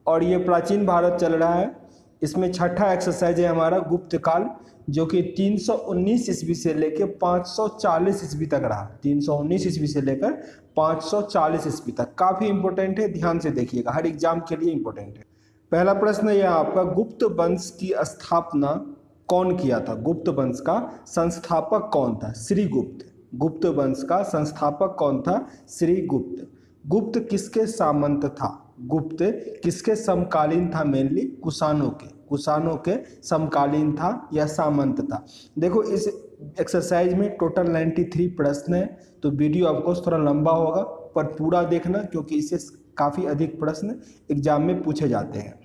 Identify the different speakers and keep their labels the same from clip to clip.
Speaker 1: और ये प्राचीन भारत चल रहा है। इसमें छठा एक्सरसाइज है हमारा गुप्त काल, जो कि 319 ईस्वी से लेकर 540 ईस्वी तक रहा। 319 ईस्वी से लेकर 540 ईस्वी तक काफ़ी इंपॉर्टेंट है, ध्यान से देखिएगा, हर एग्जाम के लिए इंपॉर्टेंट है। पहला प्रश्न यह आपका, गुप्त वंश की स्थापना कौन किया था? गुप्त वंश का संस्थापक कौन था? श्रीगुप्त। गुप्त वंश का संस्थापक कौन था? श्रीगुप्त। गुप्त किसके सामंत था? गुप्त किसके समकालीन था? मेनली कुषाणों के। कुषाणों के समकालीन था या सामंत था। देखो इस एक्सरसाइज में टोटल 93 प्रश्न है, तो वीडियो आपको थोड़ा लंबा होगा, पर पूरा देखना क्योंकि इससे काफ़ी अधिक प्रश्न एग्जाम में पूछे जाते हैं।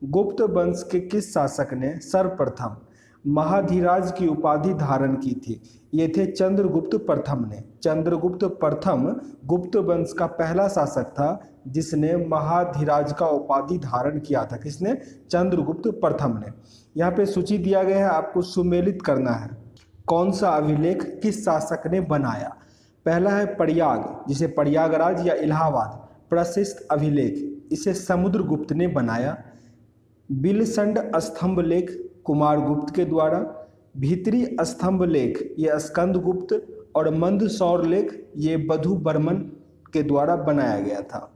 Speaker 1: गुप्त वंश के किस शासक ने सर्वप्रथम महाधिराज की उपाधि धारण की थी? ये थे चंद्रगुप्त प्रथम ने। चंद्रगुप्त प्रथम गुप्त वंश का पहला शासक था जिसने महाधिराज का उपाधि धारण किया था। किसने? चंद्रगुप्त प्रथम ने। यहाँ पे सूची दिया गया है, आपको सुमेलित करना है कौन सा अभिलेख किस शासक ने बनाया। पहला है प्रयाग, जिसे प्रयागराज या इलाहाबाद प्रशिष्ट अभिलेख, इसे समुद्रगुप्त ने बनाया। बिलसंड स्तंभ लेख कुमारगुप्त के द्वारा। भीतरी स्तंभ लेख ये स्कंदगुप्त, और मंदसौर लेख ये बधु बर्मन के द्वारा बनाया गया था।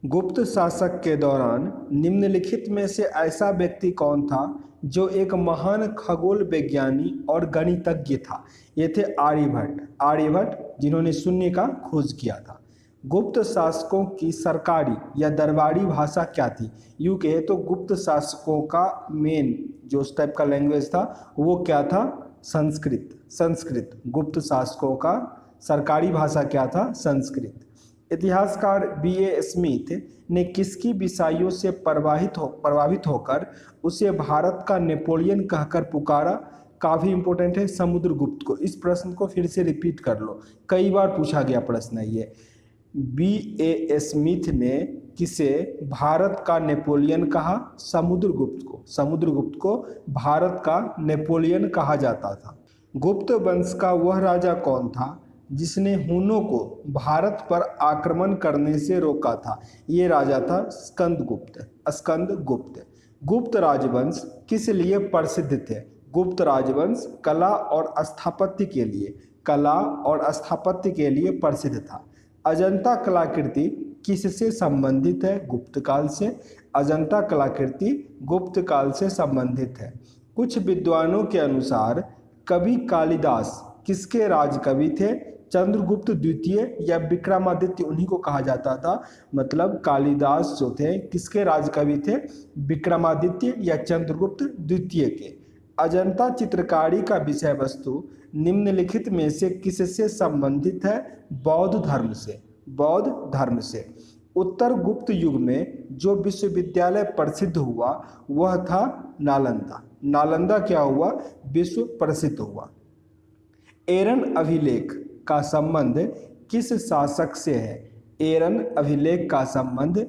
Speaker 1: गुप्त शासक के दौरान निम्नलिखित में से ऐसा व्यक्ति कौन था जो एक महान खगोल विज्ञानी और गणितज्ञ था? ये थे आर्यभट्ट। आर्यभट्ट जिन्होंने शून्य का खोज किया था। गुप्त शासकों की सरकारी या दरबारी भाषा क्या थी? यूँ कहे तो गुप्त शासकों का मेन जो उस टाइप का लैंग्वेज था वो क्या था? संस्कृत। संस्कृत। गुप्त शासकों का सरकारी भाषा क्या था? संस्कृत। इतिहासकार B.A. स्मिथ ने किसकी विषयों से प्रभावित होकर उसे भारत का नेपोलियन कहकर पुकारा? काफ़ी इंपॉर्टेंट है, समुद्रगुप्त को। इस प्रश्न को फिर से रिपीट कर लो, कई बार पूछा गया प्रश्न है ये। B.A. स्मिथ ने किसे भारत का नेपोलियन कहा? समुद्रगुप्त को। समुद्रगुप्त को भारत का नेपोलियन कहा जाता था। गुप्त वंश का वह राजा कौन था जिसने हुनों को भारत पर आक्रमण करने से रोका था? ये राजा था स्कंदगुप्त। स्कंदगुप्त। गुप्त राजवंश किस लिए प्रसिद्ध थे? गुप्त राजवंश कला और स्थापत्य के लिए, कला और स्थापत्य के लिए प्रसिद्ध था। अजंता कलाकृति किससे संबंधित है? गुप्त काल से। अजंता कलाकृति गुप्त काल से संबंधित है। कुछ विद्वानों के अनुसार कवि कालिदास किसके राजकवि थे? चंद्रगुप्त द्वितीय या विक्रमादित्य, उन्हीं को कहा जाता था। मतलब कालिदास जो थे किसके राजकवि थे? विक्रमादित्य या चंद्रगुप्त द्वितीय के। अजंता चित्रकारी का विषय वस्तु निम्नलिखित में से किससे संबंधित है? बौद्ध धर्म से। बौद्ध धर्म से। उत्तर गुप्त युग में जो विश्वविद्यालय प्रसिद्ध हुआ वह था नालंदा। नालंदा क्या हुआ? विश्व प्रसिद्ध हुआ। एरन अभिलेख का संबंध किस शासक से है? एरन अभिलेख का संबंध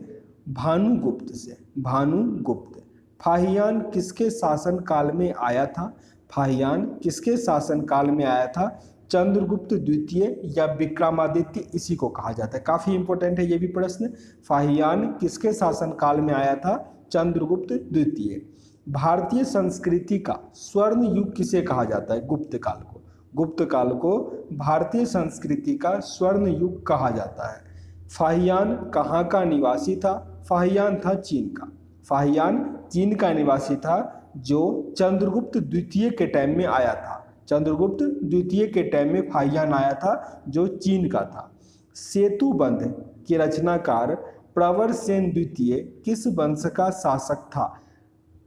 Speaker 1: भानुगुप्त से। भानुगुप्त। फाहियान किसके शासन काल में आया था? फाहियान किसके शासन काल में आया था? चंद्रगुप्त द्वितीय या विक्रमादित्य, इसी को कहा जाता है। काफ़ी इंपॉर्टेंट है ये भी प्रश्न। फाहियान किसके शासन काल में आया था? चंद्रगुप्त द्वितीय। भारतीय संस्कृति का स्वर्ण युग किसे कहा जाता है? गुप्त काल को। गुप्त काल को भारतीय संस्कृति का स्वर्ण युग कहा जाता है। फाहियान कहाँ का निवासी था? फाहियान था चीन का। फाहियान चीन का निवासी था जो चंद्रगुप्त द्वितीय के टाइम में आया था। चंद्रगुप्त द्वितीय के टाइम में फाहियान आया था जो चीन का था। सेतुबंध के रचनाकार प्रवर सेन द्वितीय किस वंश का शासक था?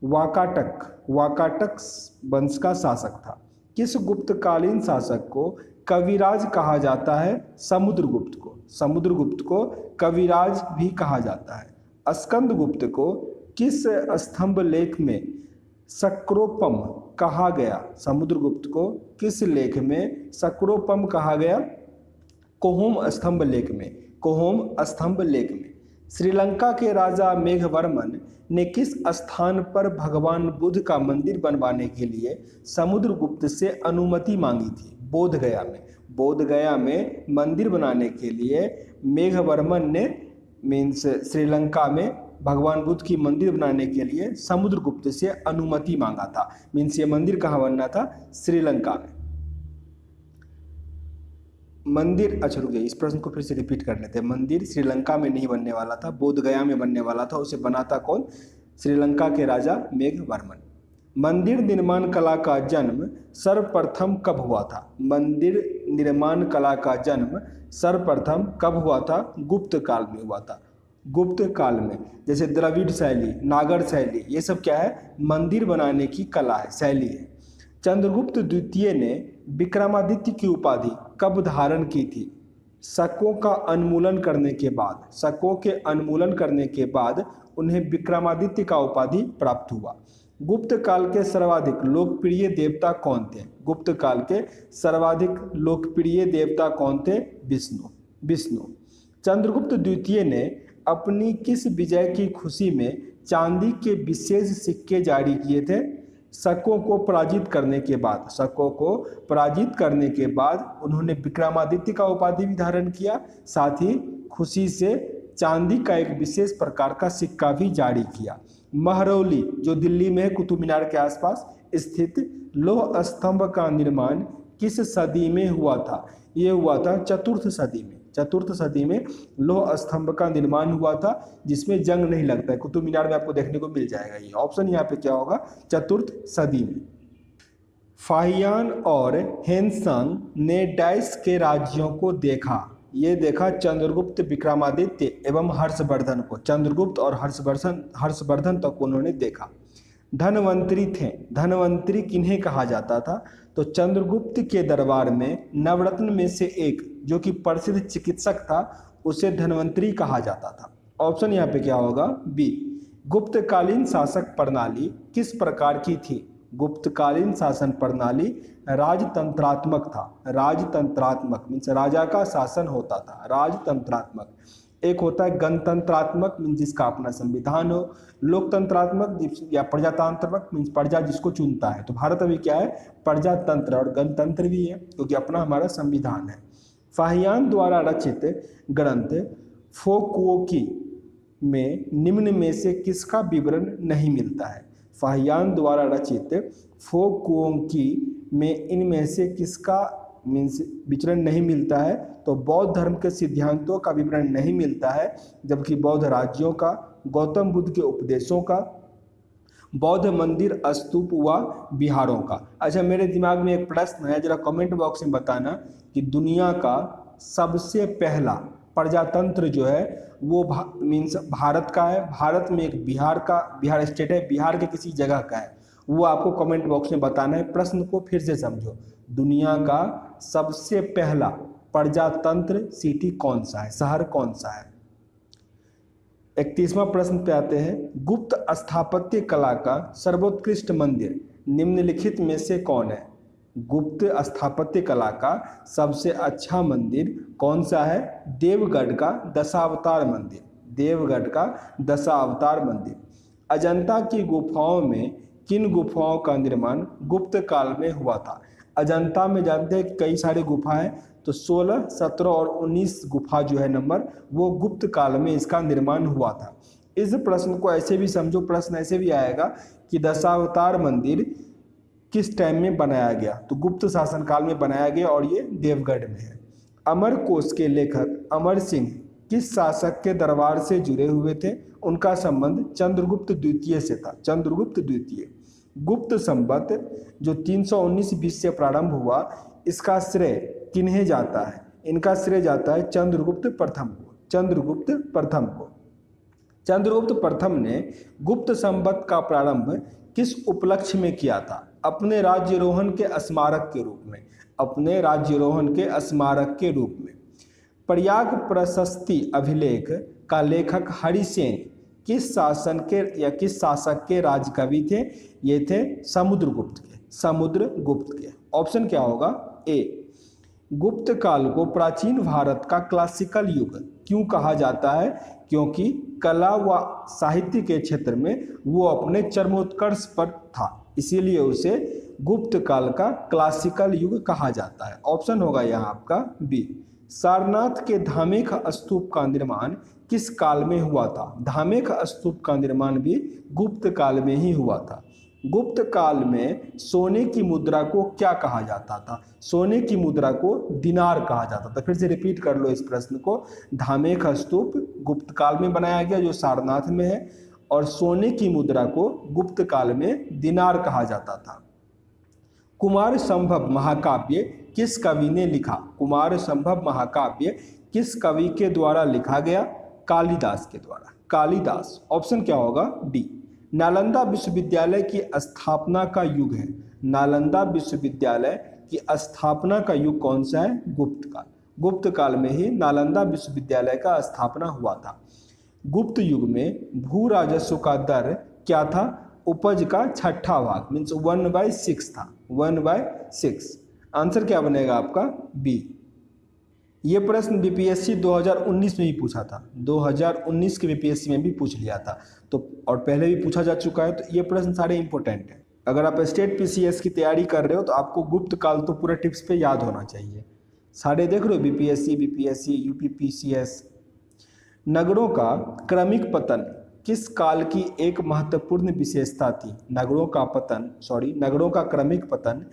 Speaker 1: वाकाटक। वाकाटक वंश का शासक था। किस गुप्तकालीन शासक को कविराज कहा जाता है? समुद्रगुप्त को। समुद्रगुप्त को कविराज भी कहा जाता है। स्कंदगुप्त को किस स्तंभ लेख में सक्रोपम कहा गया? समुद्रगुप्त को किस लेख में सक्रोपम कहा गया? कोहोम स्तंभ लेख में। कोहोम स्तंभ लेख में। श्रीलंका के राजा मेघवर्मन ने किस स्थान पर भगवान बुद्ध का मंदिर बनवाने के लिए समुद्रगुप्त से अनुमति मांगी थी? बोधगया में। बोधगया में मंदिर बनाने के लिए मेघवर्मन ने मीन्स श्रीलंका में भगवान बुद्ध की मंदिर बनाने के लिए समुद्रगुप्त से अनुमति मांगा था। मीन्स ये मंदिर कहाँ बनना था? श्रीलंका में। मंदिर, अच्छा रुकिए, इस प्रश्न को फिर से रिपीट कर लेते हैं। मंदिर श्रीलंका में नहीं बनने वाला था, बोध गया में बनने वाला था। उसे बनाता कौन? श्रीलंका के राजा मेघवर्मन। मंदिर निर्माण कला का जन्म सर्वप्रथम कब हुआ था? मंदिर निर्माण कला का जन्म सर्वप्रथम कब हुआ था? गुप्त काल में हुआ था। गुप्त काल में, जैसे द्रविड़ शैली, नागर शैली, ये सब क्या है? मंदिर बनाने की कला है, शैली है। चंद्रगुप्त द्वितीय ने विक्रमादित्य की उपाधि कब धारण की थी? शकों का उन्मूलन करने के बाद। शकों के उन्मूलन करने के बाद उन्हें विक्रमादित्य का उपाधि प्राप्त हुआ। गुप्त काल के सर्वाधिक लोकप्रिय देवता कौन थे? गुप्त काल के सर्वाधिक लोकप्रिय देवता कौन थे? विष्णु। चंद्रगुप्त द्वितीय ने अपनी किस विजय की खुशी में चांदी के विशेष सिक्के जारी किए थे? शकों को पराजित करने के बाद। शकों को पराजित करने के बाद उन्होंने विक्रमादित्य का उपाधि भी धारण किया, साथ ही खुशी से चांदी का एक विशेष प्रकार का सिक्का भी जारी किया। महरौली, जो दिल्ली में है, कुतुब मीनार के आसपास स्थित लौह स्तंभ का निर्माण किस सदी में हुआ था? ये हुआ था चतुर्थ सदी में। चतुर्थ सदी में लौह स्तंभ का निर्माण हुआ था, जिसमें जंग नहीं लगता है। कुतुब मीनार में आपको देखने को मिल जाएगा। ये ऑप्शन यहाँ पे क्या होगा? चतुर्थ सदी में। फाहियान और हेनसंग ने डैश के राज्यों को देखा। ये देखा चंद्रगुप्त, विक्रमादित्य एवं हर्षवर्धन को। चंद्रगुप्त और हर्षवर्धन तक उन्होंने देखा। धनवंतरी थे। धनवंतरी किन्हें कहा जाता था? तो चंद्रगुप्त के दरबार में नवरत्न में से एक, जो कि प्रसिद्ध चिकित्सक था, उसे धनवंतरी कहा जाता था। ऑप्शन यहाँ पे क्या होगा? बी। गुप्तकालीन शासक प्रणाली किस प्रकार की थी? गुप्तकालीन शासन प्रणाली राजतंत्रात्मक था। राजतंत्रात्मक मीन्स राजा का शासन होता था। राजतंत्रात्मक। एक होता है गणतंत्रात्मक मीन्स जिसका अपना संविधान हो, लोकतंत्रात्मक या प्रजातांत्रिक मीन्स प्रजा जिसको चुनता है। तो भारत अभी क्या है? प्रजातंत्र और गणतंत्र भी है, क्योंकि अपना हमारा संविधान है। फाहियान द्वारा रचित ग्रंथ फोकुओकी में निम्न में से किसका विवरण नहीं मिलता है? फाहियान द्वारा रचित फोकुओकी में इनमें से किसका मीन्स विचरण नहीं मिलता है? तो बौद्ध धर्म के सिद्धांतों का विवरण नहीं मिलता है, जबकि बौद्ध राज्यों का, गौतम बुद्ध के उपदेशों का, बौद्ध मंदिर, स्तूप व विहारों का। अच्छा, मेरे दिमाग में एक प्रश्न है, जरा कमेंट बॉक्स में बताना कि दुनिया का सबसे पहला प्रजातंत्र जो है वो मीन्स भारत का है। भारत में एक बिहार स्टेट है, बिहार के किसी जगह का है, वो आपको कमेंट बॉक्स में बताना है। प्रश्न को फिर से समझो, दुनिया का सबसे पहला प्रजातंत्र सिटी कौन सा है, शहर कौन सा है? 31वां प्रश्न पे आते हैं। गुप्त स्थापत्य कला का सर्वोत्कृष्ट मंदिर निम्नलिखित में से कौन है? गुप्त स्थापत्य कला का सबसे अच्छा मंदिर कौन सा है? देवगढ़ का दशावतार मंदिर। देवगढ़ का दशावतार मंदिर। अजंता की गुफाओं में किन गुफाओं का निर्माण गुप्त काल में हुआ था? अजंता में जानते हैं कई सारी गुफा है, तो 16, 17 और 19 गुफा जो है नंबर, वो गुप्त काल में इसका निर्माण हुआ था। इस प्रश्न को ऐसे भी समझो, प्रश्न ऐसे भी आएगा कि दशावतार मंदिर किस टाइम में बनाया गया? तो गुप्त शासन काल में बनाया गया और ये देवगढ़ में है। अमरकोश के लेखक अमर सिंह किस शासक के दरबार से जुड़े हुए थे? उनका संबंध चंद्रगुप्त द्वितीय से था। चंद्रगुप्त द्वितीय। गुप्त संवत जो 319 बीस से प्रारंभ हुआ, इसका श्रेय किन्हें जाता है? इनका श्रेय जाता है चंद्रगुप्त प्रथम को। चंद्रगुप्त प्रथम को। चंद्रगुप्त प्रथम ने गुप्त संवत का प्रारंभ किस उपलक्ष्य में किया था? अपने राज्यारोहण के स्मारक के रूप में। अपने राज्यारोहण के स्मारक के रूप में। प्रयाग प्रशस्ति अभिलेख का लेखक हरिसेन किस शासन के या किस शासक के राजकवि थे? ये थे समुद्रगुप्त के। समुद्रगुप्त के। ऑप्शन क्या होगा? ए। गुप्त काल को प्राचीन भारत का क्लासिकल युग क्यों कहा जाता है? क्योंकि कला व साहित्य के क्षेत्र में वो अपने चरमोत्कर्ष पर था, इसीलिए उसे गुप्त काल का क्लासिकल युग कहा जाता है। ऑप्शन होगा यहाँ आपका बी। सारनाथ के धामेख स्तूप का निर्माण किस काल में हुआ था? धामेख स्तूप का निर्माण भी गुप्त काल में ही हुआ था। गुप्त काल में सोने की मुद्रा को क्या कहा जाता था? सोने की मुद्रा को दिनार कहा जाता था। फिर से रिपीट कर लो इस प्रश्न को। धामेख स्तूप गुप्त काल में बनाया गया जो सारनाथ में है, और सोने की मुद्रा को गुप्त काल में दिनार कहा जाता था। कुमार संभव महाकाव्य किस कवि ने लिखा? कुमार संभव महाकाव्य किस कवि के द्वारा लिखा गया? कालिदास के द्वारा। कालिदास। ऑप्शन क्या होगा? डी। नालंदा विश्वविद्यालय की स्थापना का युग है। नालंदा विश्वविद्यालय की स्थापना का युग कौन सा है? गुप्त काल। गुप्त काल में ही नालंदा विश्वविद्यालय का स्थापना हुआ था। गुप्त युग में भू राजस्व का दर क्या था? उपज का छठा भाग, मीन्स 1/6 था। 1/6। आंसर क्या बनेगा आपका? बी। ये प्रश्न बीपीएससी 2019 में भी पूछा था। 2019 के बीपीएससी में भी पूछ लिया था, तो और पहले भी पूछा जा चुका है। तो ये प्रश्न सारे इंपॉर्टेंट हैं। अगर आप स्टेट पीसीएस की तैयारी कर रहे हो तो आपको गुप्त काल तो पूरा टिप्स पे याद होना चाहिए। सारे देख रहे हो, बीपीएससी, यूपीपीसीएस। नगरों का क्रमिक पतन किस काल की एक महत्वपूर्ण विशेषता थी? नगरों का क्रमिक पतन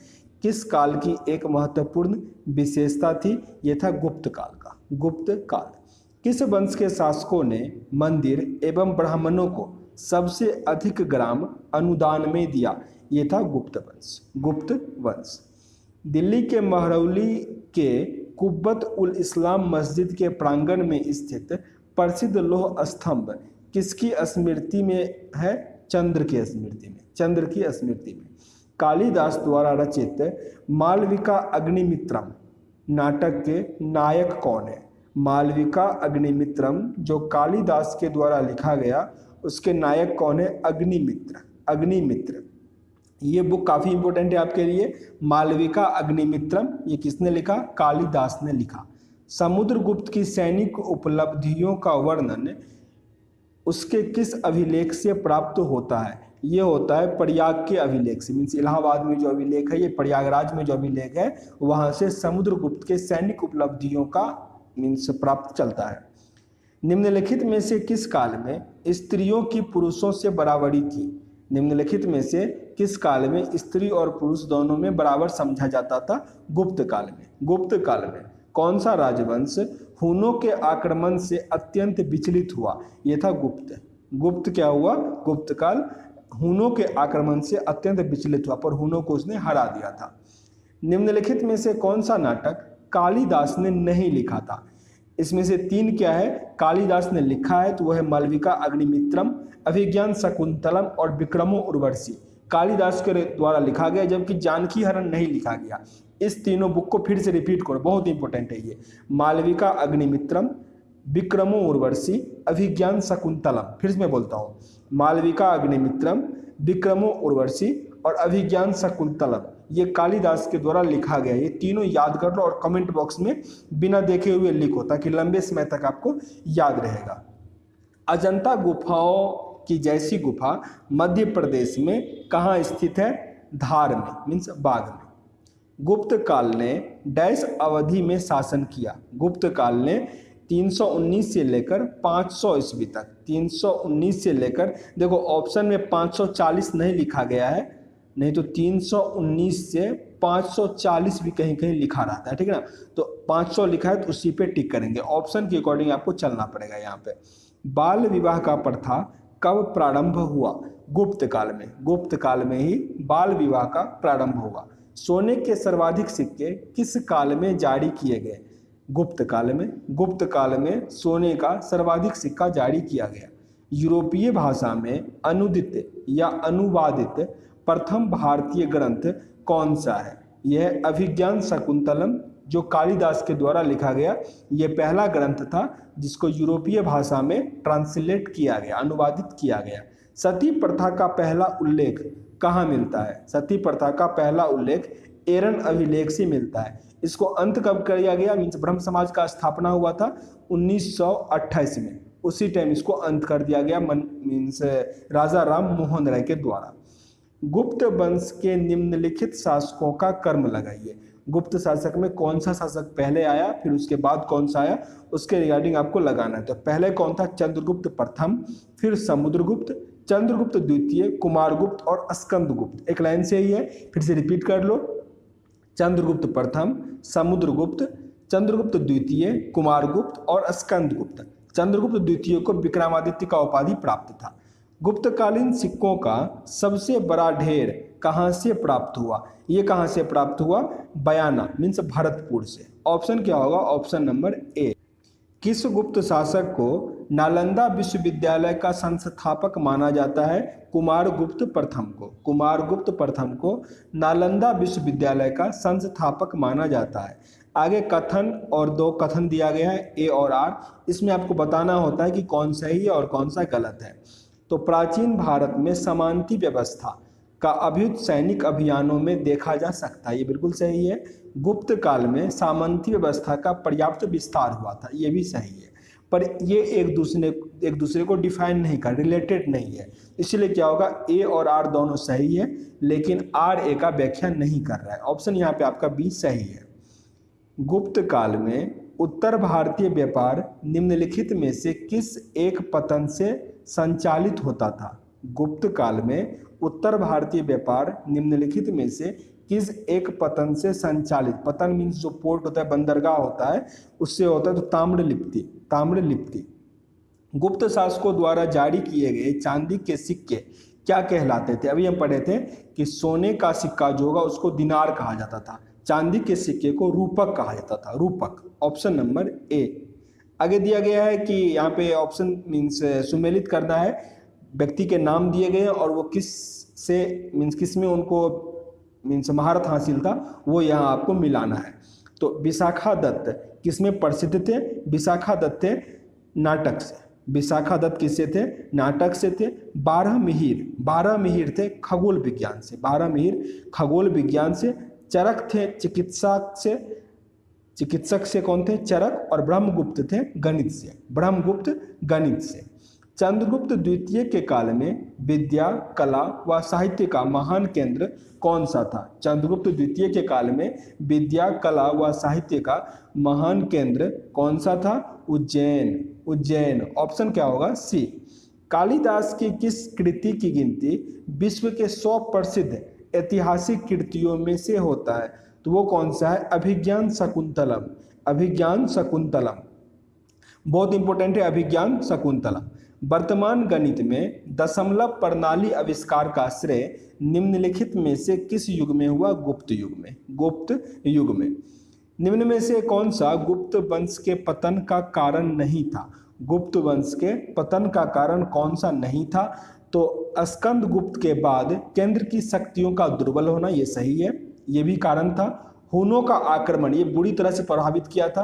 Speaker 1: किस काल की एक महत्वपूर्ण विशेषता थी? यह था गुप्त काल का। गुप्त काल। किस वंश के शासकों ने मंदिर एवं ब्राह्मणों को सबसे अधिक ग्राम अनुदान में दिया? यह था गुप्त वंश। गुप्त वंश। दिल्ली के महरौली के कुब्बत उल इस्लाम मस्जिद के प्रांगण में स्थित प्रसिद्ध लौह स्तंभ किसकी स्मृति में है? चंद्र की स्मृति में। चंद्र की स्मृति में। कालिदास द्वारा रचित मालविका अग्निमित्रम नाटक के नायक कौन है? मालविका अग्निमित्रम जो कालिदास के द्वारा लिखा गया, उसके नायक कौन है? अग्निमित्र। अग्निमित्र। ये बुक काफी इंपॉर्टेंट है आपके लिए। मालविका अग्निमित्रम, ये किसने लिखा? कालिदास ने लिखा। समुद्रगुप्त की सैनिक उपलब्धियों का वर्णन उसके किस अभिलेख से प्राप्त होता है? ये होता है प्रयाग के अभिलेख से। मीन्स इलाहाबाद में जो अभिलेख है, ये प्रयागराज में जो अभिलेख है, वहां से समुद्रगुप्त के सैनिक उपलब्धियों का मीन्स प्राप्त चलता है। निम्नलिखित में से किस काल में स्त्रियों की पुरुषों से बराबरी थी? निम्नलिखित में से किस काल में स्त्री और पुरुष दोनों में बराबर समझा जाता था? गुप्त काल में। गुप्त काल में। कौन सा राजवंश हुनों के आक्रमण से अत्यंत विचलित हुआ? यह था गुप्त। गुप्त क्या हुआ? गुप्त काल हुनों के आक्रमण से अत्यंत विचलित हुआ, पर हुनों को उसने हरा दिया था। निम्नलिखित में से कौन सा नाटक कालिदास ने नहीं लिखा था? इसमें से तीन क्या है कालिदास ने लिखा है? तो वह है मालविका अग्निमित्रम, अभिज्ञान शकुंतलम और विक्रमो उर्वशी। कालिदास के द्वारा लिखा गया, जबकि जानकी हरण नहीं लिखा गया। इस तीनों बुक को फिर से रिपीट करो, बहुत इंपॉर्टेंट है ये। मालविका अग्निमित्रम, विक्रमो उर्वशी, अभिज्ञान शकुंतलम। फिर से मैं बोलता हूँ, मालविका अग्निमित्रम, विक्रमो उर्वशी और अभिज्ञान शकुंतलम, ये कालिदास के द्वारा लिखा गया। ये तीनों याद कर लो और कमेंट बॉक्स में बिना देखे हुए लिखो, ताकि लंबे समय तक आपको याद रहेगा। अजंता गुफाओं की जैसी गुफा मध्य प्रदेश में कहाँ स्थित है? धार में, मीन्स बाग में। गुप्त काल ने डैश अवधि में शासन किया? गुप्त काल ने 319 से लेकर 500 ईस्वी तक। 319 से लेकर, देखो ऑप्शन में 540 नहीं लिखा गया है, नहीं तो 319 से 540 भी कहीं कहीं लिखा रहता है, ठीक है ना। तो 500 लिखा है तो उसी पे टिक करेंगे। ऑप्शन के अकॉर्डिंग आपको चलना पड़ेगा यहाँ पे। बाल विवाह का प्रथा कब प्रारंभ हुआ? गुप्त काल में। गुप्त काल में ही बाल विवाह का प्रारंभ हुआ। सोने के सर्वाधिक सिक्के किस काल में जारी किए गए? गुप्त काल में। गुप्त काल में सोने का सर्वाधिक सिक्का जारी किया गया। यूरोपीय भाषा में अनुदित या अनुवादित प्रथम भारतीय ग्रंथ कौन सा है? यह अभिज्ञान शकुंतलम जो कालिदास के द्वारा लिखा गया, यह पहला ग्रंथ था जिसको यूरोपीय भाषा में ट्रांसलेट किया गया, अनुवादित किया गया। सती प्रथा का पहला उल्लेख कहाँ मिलता है? सती प्रथा का पहला उल्लेख एरन अभिलेख से मिलता है। इसको अंत कब किया गया? मीन्स ब्रह्म समाज का स्थापना हुआ था 1928 में, उसी टाइम इसको अंत कर दिया गया मीन्स राजा राम मोहन राय के द्वारा। गुप्त वंश के निम्नलिखित शासकों का कर्म लगाइए। गुप्त शासक में कौन सा शासक पहले आया फिर उसके बाद कौन सा आया, उसके रिगार्डिंग आपको लगाना है। तो पहले कौन था, चंद्रगुप्त प्रथम, फिर समुद्रगुप्त, चंद्रगुप्त द्वितीय, कुमारगुप्त और स्कंदगुप्त। एक लाइन से ही है, फिर से रिपीट कर लो। चंद्रगुप्त प्रथम, समुद्रगुप्त, चंद्रगुप्त द्वितीय, कुमारगुप्त और स्कंदगुप्त। चंद्रगुप्त द्वितीय को विक्रमादित्य का उपाधि प्राप्त था। गुप्तकालीन सिक्कों का सबसे बड़ा ढेर कहाँ से प्राप्त हुआ, ये कहाँ से प्राप्त हुआ, बयाना मीन्स भरतपुर से। ऑप्शन क्या होगा, ऑप्शन नंबर ए। किस गुप्त शासक को नालंदा विश्वविद्यालय का संस्थापक माना जाता है, कुमारगुप्त प्रथम को। कुमारगुप्त प्रथम को नालंदा विश्वविद्यालय का संस्थापक माना जाता है। आगे कथन और दो कथन दिया गया है, ए और आर। इसमें आपको बताना होता है कि कौन सही है और कौन सा गलत है। तो प्राचीन भारत में समानती व्यवस्था का अभ्युत सैनिक अभियानों में देखा जा सकता है, ये बिल्कुल सही है। गुप्त काल में सामंती व्यवस्था का पर्याप्त विस्तार हुआ था, ये भी सही है। पर ये एक दूसरे को डिफाइन नहीं कर, रिलेटेड नहीं है, इसलिए क्या होगा, ए और आर दोनों सही है, लेकिन आर ए का व्याख्या नहीं कर रहा है। ऑप्शन यहाँ पे आपका बी सही है। गुप्त काल में उत्तर भारतीय व्यापार निम्नलिखित में से किस एक पतन से संचालित होता था। गुप्त काल में उत्तर भारतीय व्यापार निम्नलिखित में से किस एक पतन से संचालित, पतन मीन्स जो पोर्ट होता है, बंदरगाह होता है, उससे होता है। तो ताम्रलिप्ति, ताम्रलिप्ति। गुप्त शासकों द्वारा जारी किए गए चांदी के सिक्के क्या कहलाते थे। अभी हम पढ़े थे कि सोने का सिक्का जो होगा उसको दिनार कहा जाता था, चांदी के सिक्के को रूपक कहा जाता था, रूपक। Option number A. आगे दिया गया है कि यहाँ पे ऑप्शन मीन्स सुमेलित करना है, व्यक्ति के नाम दिए गए और वो किस से मीन्स किस में उनको मीन्स महारत हासिल था, वो यहाँ आपको मिलाना है। तो विशाखा दत्त किस में प्रसिद्ध थे, विशाखा दत्त थे नाटक से। विशाखा दत्त किससे थे, नाटक से थे। 12 मिहिर थे खगोल विज्ञान से, 12 मिहिर खगोल विज्ञान से। चरक थे चिकित्सक से कौन थे, चरक। और ब्रह्मगुप्त थे गणित से, ब्रह्मगुप्त गणित से। चंद्रगुप्त द्वितीय के काल में विद्या, कला व साहित्य का महान केंद्र कौन सा था। चंद्रगुप्त द्वितीय के काल में विद्या, कला व साहित्य का महान केंद्र कौन सा था, उज्जैन, उज्जैन। ऑप्शन क्या होगा, सी। कालिदास की किस कृति की गिनती विश्व के 100 प्रसिद्ध ऐतिहासिक कृतियों में से होता है, तो वो कौन सा है, अभिज्ञान शकुंतलम, अभिज्ञान शकुंतलम। बहुत इंपॉर्टेंट है अभिज्ञान शकुंतलम। वर्तमान गणित में दशमलव प्रणाली आविष्कार का श्रेय निम्नलिखित में से किस युग में हुआ, गुप्त युग में, गुप्त युग में। निम्न में से कौन सा गुप्त वंश के पतन का कारण नहीं था, गुप्त वंश के पतन का कारण कौन सा नहीं था। तो स्कंदगुप्त के बाद केंद्र की शक्तियों का दुर्बल होना, ये सही है, ये भी कारण था। हुनों का आक्रमण, ये बुरी तरह से प्रभावित किया था।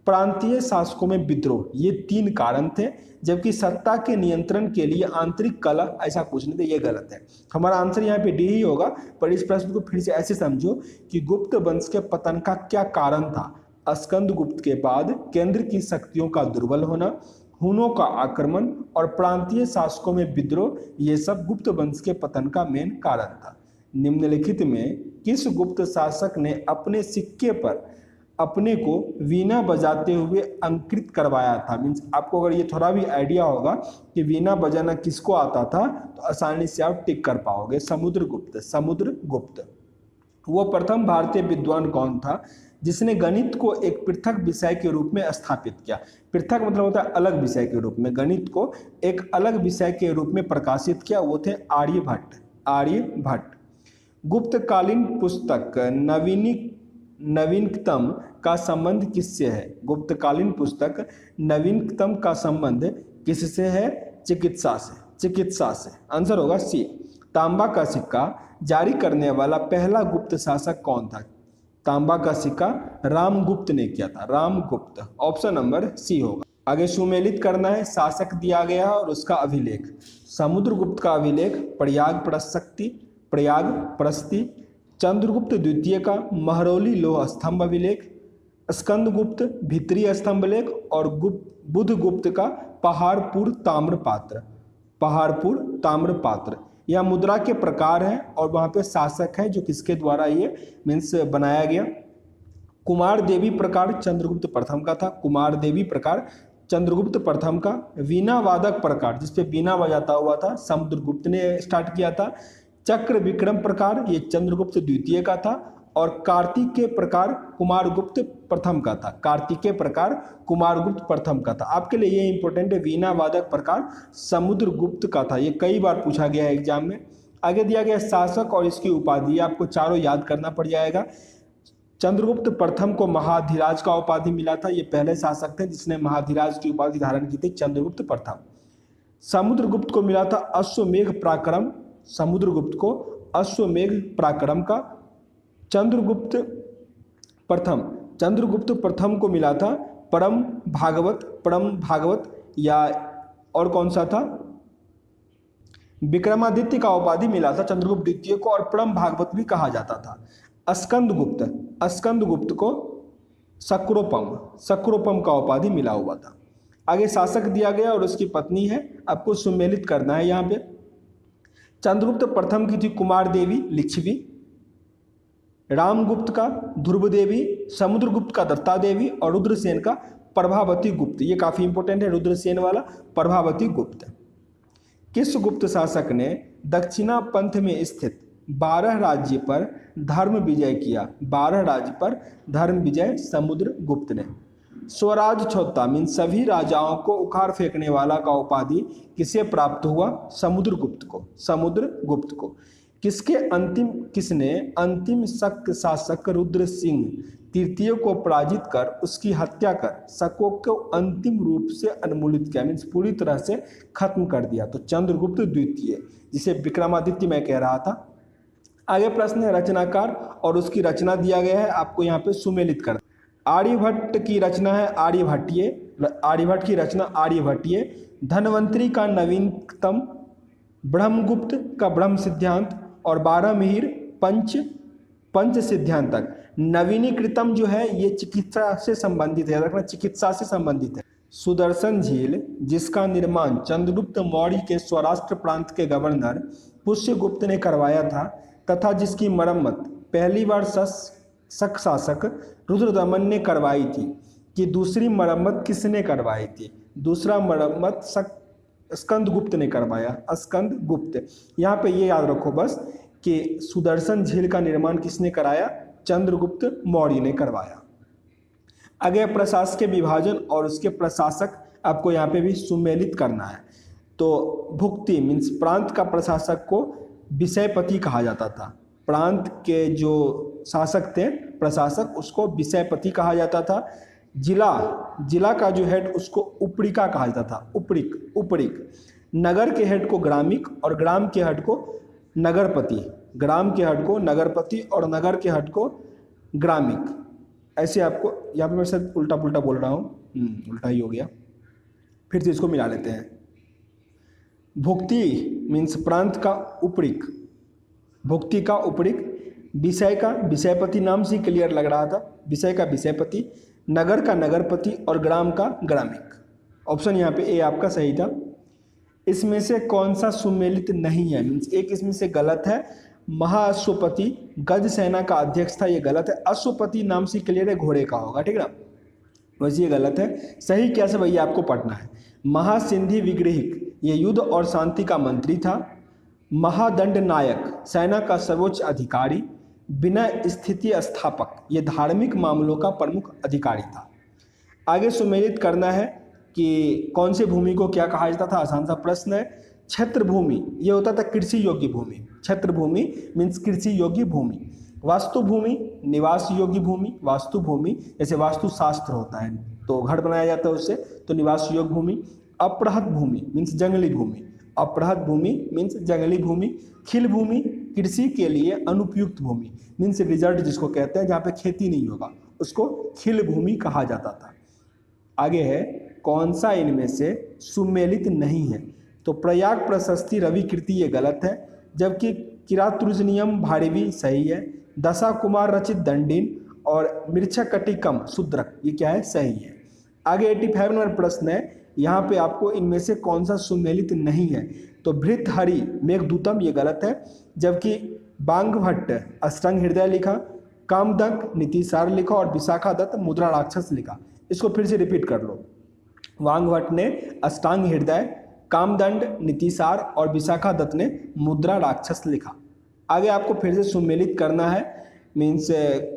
Speaker 1: प्रांतीय शासकों में विद्रोह, ये 3 कारण थे। जबकि सत्ता के नियंत्रण के लिए आंतरिक कलह, ऐसा कुछ नहीं था, ये गलत है। हमारा आंसर यहाँ पे डी ही होगा। पर इस प्रश्न को फिर से ऐसे समझो कि गुप्त वंश के पतन का क्या कारण था, स्कंदगुप्त के बाद केंद्र की शक्तियों का दुर्बल होना, हुनों का आक्रमण और प्रांतीय शासकों में विद्रोह, ये सब गुप्त वंश के पतन का मेन कारण था। निम्नलिखित में किस गुप्त शासक ने अपने सिक्के पर अपने को वीणा बजाते हुए अंकित करवाया था। मीन्स आपको अगर ये थोड़ा भी आइडिया होगा कि वीणा बजाना किसको आता था, तो आसानी से आप टिक कर पाओगे, समुद्रगुप्त, समुद्रगुप्त। वो प्रथम भारतीय विद्वान कौन था जिसने गणित को एक पृथक विषय के रूप में स्थापित किया। पृथक मतलब होता है अलग विषय के रूप में, गणित को एक अलग विषय के रूप में प्रकाशित किया, वो थे आर्यभट्ट, आर्यभट्ट। गुप्तकालीन पुस्तक नवीनतम का संबंध किससे है, गुप्तकालीन पुस्तक नवीनतम का संबंध किससे है, चिकित्सा से, चिकित्सा से। आंसर होगा सी। तांबा का सिक्का जारी करने वाला पहला गुप्त शासक कौन था, तांबा का सिक्का रामगुप्त ने किया था, रामगुप्त। ऑप्शन नंबर सी होगा। आगे सुमेलित करना है, शासक दिया गया और उसका अभिलेख। समुद्रगुप्त का अभिलेख प्रयाग प्रशस्ति, प्रयाग प्रस्ति। चंद्रगुप्त द्वितीय का महरौली लोह स्तंभ अभिलेख। स्कंदगुप्त भित्री स्तंभ लेख। और बुधगुप्त का पहाड़पुर ताम्रपात्र, पहाड़पुर ताम्रपात्र। यह मुद्रा के प्रकार है और वहाँ पे शासक है जो किसके द्वारा ये मीन्स बनाया गया, कुमार देवी प्रकार चंद्रगुप्त प्रथम का था, कुमार देवी प्रकार चंद्रगुप्त प्रथम का। वीणा वादक प्रकार, जिसपे वीणा बजाता हुआ था, समुद्रगुप्त ने स्टार्ट किया था। चक्र विक्रम प्रकार ये चंद्रगुप्त द्वितीय का था। और कार्तिकेय प्रकार कुमारगुप्त प्रथम का था, कार्तिकेय प्रकार कुमारगुप्त प्रथम का था। आपके लिए ये इंपॉर्टेंट है, वीणा वादक प्रकार समुद्रगुप्त का था, ये कई बार पूछा गया है एग्जाम में। आगे दिया गया शासक और इसकी उपाधि, आपको चारों याद करना पड़ जाएगा। चंद्रगुप्त प्रथम को महाधिराज का उपाधि मिला था, ये पहले शासक थे जिसने महाधिराज की उपाधि धारण की थी, चंद्रगुप्त प्रथम। समुद्रगुप्त को मिला था अश्वमेघ पराक्रम, समुद्रगुप्त को अश्वमेघ पराक्रम का। चंद्रगुप्त प्रथम को मिला था परम भागवत या और कौन सा था, विक्रमादित्य का उपाधि मिला था चंद्रगुप्त द्वितीय को, और परम भागवत भी कहा जाता था। स्कंदगुप्त को सक्रोपम का उपाधि मिला हुआ था। आगे शासक दिया गया और उसकी पत्नी है, आपको सुमेलित करना है यहाँ पे। चंद्रगुप्त प्रथम की थी कुमार देवी लिच्छवी, रामगुप्त का ध्रुव देवी, समुद्रगुप्त का दत्ता देवी और रुद्रसेन का प्रभावती गुप्त। ये काफी इंपॉर्टेंट है, रुद्रसेन वाला प्रभावती गुप्त। किस गुप्त शासक ने दक्षिणा पंथ में स्थित 12 राज्य पर धर्म विजय किया? 12 राज्य पर धर्म विजय समुद्रगुप्त ने। स्वराज छौता मीन सभी राजाओं को उखाड़ फेंकने वाला का उपाधि किसे प्राप्त हुआ? समुद्रगुप्त को। किसने अंतिम शक शासक रुद्र सिंह तृतीय को पराजित कर उसकी हत्या कर शकों को अंतिम रूप से उन्मूलित किया, मीन्स पूरी तरह से खत्म कर दिया? तो चंद्रगुप्त द्वितीय, जिसे विक्रमादित्य मैं कह रहा था। आगे प्रश्न है रचनाकार और उसकी रचना दिया गया है, आपको यहाँ पे सुमेलित कर। आर्यभट्ट की रचना है आर्यभट्ट की रचना आर्यभट्टीय। धन्वंतरी का नवीनतम, ब्रह्मगुप्त का ब्रह्म सिद्धांत और 12 मिहिर पंच सिद्धांतक। नवीनीकृतम जो है ये चिकित्सा से संबंधित है, रखना चिकित्सा से संबंधित है। सुदर्शन झील जिसका निर्माण चंद्रगुप्त मौर्य के स्वराष्ट्र प्रांत के गवर्नर पुष्यगुप्त ने करवाया था तथा जिसकी मरम्मत पहली बार शक शासक रुद्रदमन ने करवाई थी, कि दूसरी मरम्मत किसने करवाई थी? दूसरा मरम्मत स्कंदगुप्त ने करवाया, स्कंदगुप्त। यहाँ पे ये याद रखो बस कि सुदर्शन झील का निर्माण किसने कराया? चंद्रगुप्त मौर्य ने करवाया। आगे प्रशासकीय विभाजन और उसके प्रशासक आपको यहाँ पे भी सुमेलित करना है। तो भुक्ति मीन्स प्रांत का प्रशासक को विषयपति कहा जाता था, प्रांत के जो शासक थे प्रशासक उसको विषयपति कहा जाता था। जिला का जो हेड उसको उपरिका कहा जाता था, उपरिक। नगर के हेड को ग्रामिक और ग्राम के हेड को नगरपति, ग्राम के हेड को नगरपति और नगर के हेड को ग्रामिक। ऐसे आपको यहाँ पे मैं शायद उल्टा पुल्टा बोल रहा हूँ, उल्टा ही हो गया, फिर से इसको मिला लेते हैं। भुक्ति मीन्स प्रांत का उपरिक, भुक्ति का उपरिक। विषय का विषयपति, नाम से क्लियर लग रहा था, विषय का विषयपति, नगर का नगरपति और ग्राम का ग्रामिक। ऑप्शन यहाँ पे ए आपका सही था। इसमें से कौन सा सुमेलित नहीं है? मीन्स एक इसमें से गलत है। महाअश्वपति गज सेना का अध्यक्ष था, ये गलत है। अश्वपति नाम से क्लियर है, घोड़े का होगा, ठीक ना, वैसे ये गलत है। सही क्या से भैया आपको पढ़ना है। महासिंधी विग्रहिक ये युद्ध और शांति का मंत्री था। महादंड नायक सेना का सर्वोच्च अधिकारी। बिना स्थिति स्थापक ये धार्मिक मामलों का प्रमुख अधिकारी था। आगे सुमेलित करना है कि कौन से भूमि को क्या कहा जाता था, आसान सा प्रश्न है। क्षेत्र भूमि ये होता था कृषि योग्य भूमि, क्षेत्र भूमि मीन्स कृषि योग्य भूमि। वास्तु भूमि निवास योग्य भूमि, वास्तु भूमि जैसे वास्तु शास्त्र होता है तो घर बनाया जाता है उससे, तो निवास योग्य भूमि। अपरहत भूमि मीन्स जंगली भूमि, अपरहत भूमि मीन्स जंगली भूमि। खिल भूमि कृषि के लिए अनुपयुक्त भूमि मीन्स रिजर्ट जिसको कहते हैं, जहाँ पे खेती नहीं होगा उसको खिल भूमि कहा जाता था। आगे है कौन सा इनमें से सुमेलित नहीं है? तो प्रयाग प्रशस्ति रवि कृति ये गलत है, जबकि किरातुर्जनियम भारवी सही है। दशा कुमार रचित दंडिन और मृच्छकटिकम शूद्रक ये क्या है? सही है। आगे 85 नंबर प्रश्न है, यहाँ पे आपको इनमें से कौन सा सुमेलित नहीं है? तो भृतहरि मेघदूतम ये गलत है, जबकि बांगभट्ट अष्टांग हृदय लिखा, कामदक नीतिसार लिखा और विशाखा दत्त मुद्रा राक्षस लिखा। इसको फिर से रिपीट कर लो। वांगभट्ट ने अष्टांग हृदय, कामदंड, नीतिसार और विशाखा दत्त ने मुद्रा राक्षस लिखा। आगे आपको फिर से सुमेलित करना है, मीन्स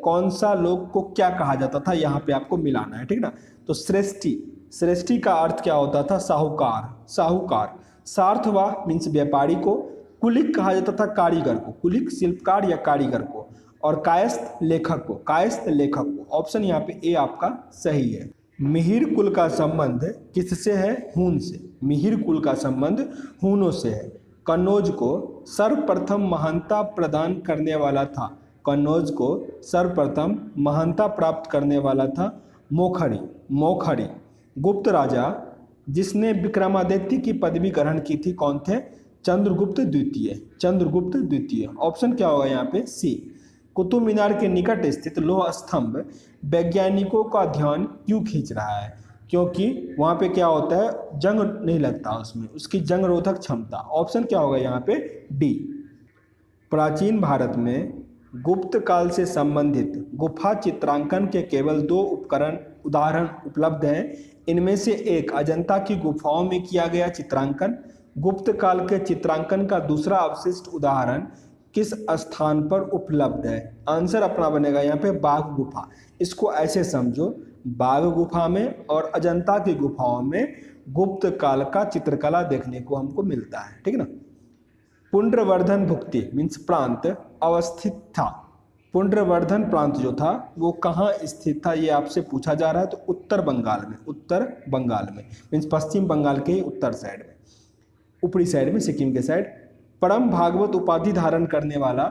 Speaker 1: कौन सा लोग को क्या कहा जाता था, यहाँ पे आपको मिलाना है, ठीक ना। तो श्रेष्ठी, श्रेष्ठी का अर्थ क्या होता था, साहूकार, साहूकार। सार्थवाह मीन्स व्यापारी को। कुलिक कहा जाता था कारीगर को, कुलिक शिल्पकार या कारीगर को। और कायस्थ लेखक को, कायस्थ लेखक को। ऑप्शन यहाँ पे ए आपका सही है। मिहिर कुल का संबंध किससे है, हून से। मिहिर कुल का संबंध हूनों से है। कन्नौज को सर्वप्रथम महानता प्रदान करने वाला था, कन्नौज को सर्वप्रथम महानता प्राप्त करने वाला था मोखरी, मोखरी। गुप्त राजा जिसने विक्रमादित्य की पदवी ग्रहण की थी कौन थे, चंद्रगुप्त द्वितीय, चंद्रगुप्त द्वितीय। ऑप्शन क्या होगा यहाँ पे सी। कुतुब मीनार के निकट स्थित लौह स्तंभ वैज्ञानिकों का ध्यान क्यों खींच रहा है, क्योंकि वहाँ पे क्या होता है, जंग नहीं लगता उसमें, उसकी जंग रोधक क्षमता। ऑप्शन क्या होगा यहाँ पे डी। प्राचीन भारत में गुप्त काल से संबंधित गुफा चित्रांकन के केवल 2 उदाहरण उपलब्ध हैं। इनमें से एक अजंता की गुफाओं में किया गया चित्रांकन। गुप्त काल के चित्रांकन का दूसरा अवशिष्ट उदाहरण किस स्थान पर उपलब्ध है। आंसर अपना बनेगा यहाँ पे बाघ गुफा। इसको ऐसे समझो, बाघ गुफा में और अजंता की गुफाओं में गुप्त काल का चित्रकला देखने को हमको मिलता है, ठीक है ना। पुंड्रवर्धन भुक्ति मीन्स प्रांत अवस्थित था। पुंड्रवर्धन प्रांत जो था वो कहाँ स्थित था, ये आपसे पूछा जा रहा है। तो उत्तर बंगाल में, उत्तर बंगाल में मीन्स पश्चिम बंगाल के उत्तर साइड में, ऊपरी साइड में, सिक्किम के साइड। परम भागवत उपाधि धारण करने वाला,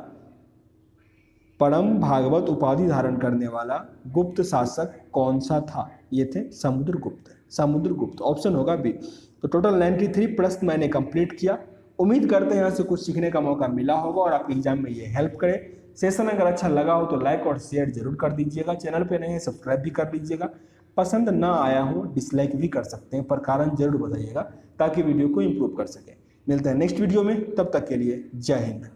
Speaker 1: परम भागवत उपाधि धारण करने वाला गुप्त शासक कौन सा था, ये थे समुद्रगुप्त, समुद्रगुप्त। ऑप्शन होगा बी। तो टोटल 93 प्रश्न मैंने कंप्लीट किया। उम्मीद करते हैं यहाँ से कुछ सीखने का मौका मिला होगा और आपके एग्जाम में ये हेल्प करे। सेशन अगर अच्छा लगा हो तो लाइक और शेयर जरूर कर दीजिएगा। चैनल पे नए हैं सब्सक्राइब भी कर लीजिएगा। पसंद ना आया हो डिसलाइक भी कर सकते हैं, पर कारण जरूर बताइएगा ताकि वीडियो को इम्प्रूव कर सकें। मिलते हैं नेक्स्ट वीडियो में, तब तक के लिए जय हिंद।